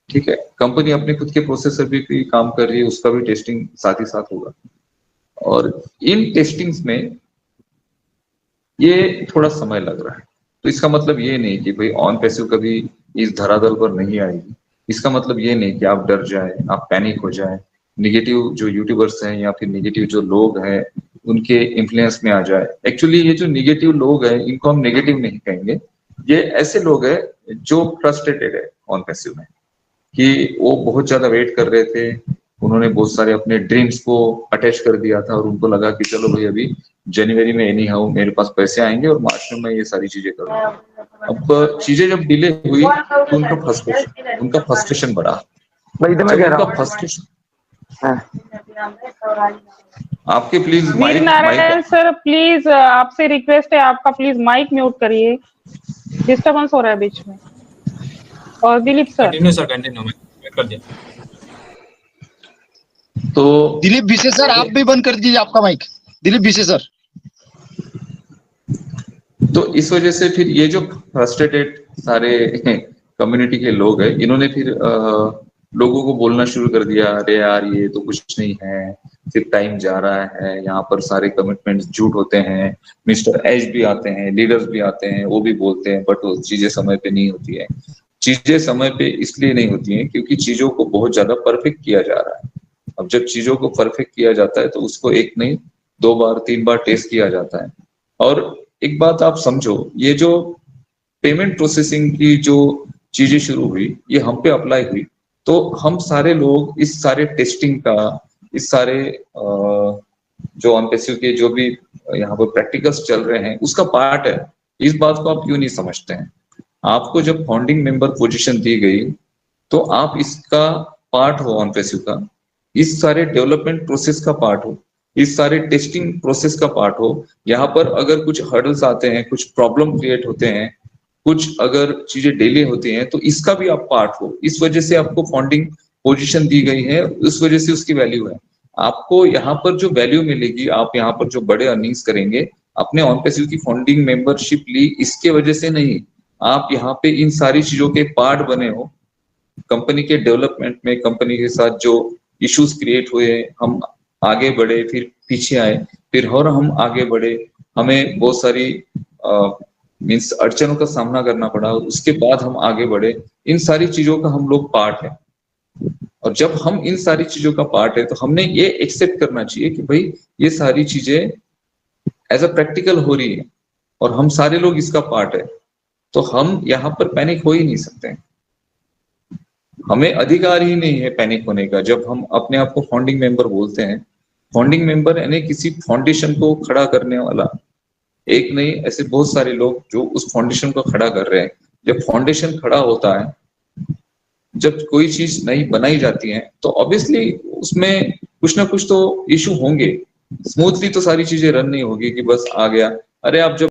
ठीक है, कंपनी अपने खुद के प्रोसेसर भी काम कर रही है, उसका भी टेस्टिंग साथ ही साथ होगा। और इन टेस्टिंग्स में ये थोड़ा समय लग रहा है। तो इसका मतलब ये नहीं कि भाई ऑन पैसिव कभी इस धरातल पर नहीं आएगी। इसका मतलब ये नहीं कि आप डर जाए, आप पैनिक हो जाए, नेगेटिव जो यूट्यूबर्स हैं या फिर नेगेटिव जो लोग हैं उनके इन्फ्लुएंस में आ जाए। एक्चुअली ये जो नेगेटिव लोग हैं इनको हम नेगेटिव नहीं कहेंगे, ये ऐसे लोग हैं जो फ्रस्ट्रेटेड है ऑन पैसिव में, कि वो बहुत ज्यादा वेट कर रहे थे, उन्होंने बहुत सारे अपने ड्रीम्स को अटैच कर दिया था और उनको लगा कि चलो भाई अभी जनवरी में एनी हाउ मेरे पास पैसे आएंगे और मार्च में मैं ये सारी चीजें करूंगा। अब चीजें जब डिले हुई तो उनका फ्रस्ट्रेशन बढ़ा। भाई इधर मैं जब कह रहा उनका हूँ। फ्रस्ट्रेशन हाँ। आपके please Veer Narayan sir please आपसे रिक्वेस्ट है, आपका प्लीज माइक म्यूट करिए, डिस्टरबेंस हो रहा है बीच में। और Dilip sir continue sir, continue मैं कर दिया। तो दिलीप विशेष सर आप भी बंद कर दीजिए आपका माइक, दिलीप विशेष सर। तो इस वजह से फिर ये जो फ्रस्ट्रेटेड सारे कम्युनिटी के लोग हैं, इन्होंने फिर लोगों को बोलना शुरू कर दिया, अरे यार ये तो कुछ नहीं है, सिर्फ टाइम जा रहा है, यहाँ पर सारे कमिटमेंट्स झूठ होते हैं। मिस्टर एच भी आते हैं, लीडर्स भी आते हैं, वो भी बोलते हैं, बट वो चीजें समय पे नहीं होती है। चीजें समय पे इसलिए नहीं होती हैं क्योंकि चीजों को बहुत ज्यादा परफेक्ट किया जा रहा है। अब जब चीजों को परफेक्ट किया जाता है तो उसको एक नहीं 2 बार 3 बार टेस्ट किया जाता है। और एक बात आप समझो, ये जो पेमेंट प्रोसेसिंग की जो चीजें शुरू हुई ये हम पे अप्लाई हुई, तो हम सारे लोग इस सारे टेस्टिंग का, इस सारे जो ऑन पैसिव के जो भी यहाँ पर प्रैक्टिकल्स चल रहे हैं उसका पार्ट है। इस बात को आप क्यों नहीं समझते हैं? आपको जब फाउंडिंग मेंबर पोजीशन दी गई तो आप इसका पार्ट हो, ऑन पैसिव का, इस सारे डेवलपमेंट प्रोसेस का पार्ट हो, इस सारे टेस्टिंग प्रोसेस का पार्ट हो। यहाँ पर अगर कुछ हर्डल्स आते हैं, कुछ प्रॉब्लम क्रिएट होते हैं, कुछ अगर चीजें डिले होती हैं तो इसका भी आप पार्ट हो। इस वजह से आपको फाउंडिंग पोजीशन दी गई है, उस वजह से उसकी वैल्यू है। आपको यहाँ पर जो वैल्यू मिलेगी, आप यहाँ पर जो बड़े अर्निंग्स करेंगे, अपने ऑन पैसिव की फाउंडिंग मेंबरशिप ली इसके वजह से नहीं, आप यहाँ पे इन सारी चीजों के पार्ट बने हो। कंपनी के डेवलपमेंट में कंपनी के साथ जो इश्यूज क्रिएट हुए, हम आगे बढ़े, फिर पीछे आए, फिर और हम आगे बढ़े, हमें बहुत सारी मीन्स अड़चनों का सामना करना पड़ा, उसके बाद हम आगे बढ़े। इन सारी चीजों का हम लोग पार्ट है। और जब हम इन सारी चीजों का पार्ट है तो हमने ये एक्सेप्ट करना चाहिए कि भाई ये सारी चीजें एज अ प्रैक्टिकल हो रही है और हम सारे लोग इसका पार्ट है। तो हम यहाँ पर पैनिक हो ही नहीं सकते, हमें अधिकार ही नहीं है पैनिक होने का। जब हम अपने आप को फाउंडिंग मेंबर बोलते हैं, फाउंडिंग मेंबर यानी किसी फाउंडेशन को खड़ा करने वाला, एक नहीं ऐसे बहुत सारे लोग जो उस फाउंडेशन को खड़ा कर रहे हैं। जब फाउंडेशन खड़ा होता है, जब कोई चीज नई बनाई जाती है तो ऑब्वियसली उसमें कुछ ना कुछ तो इशू होंगे, स्मूथली तो सारी चीजें रन नहीं होगी कि बस आ गया। अरे आप जब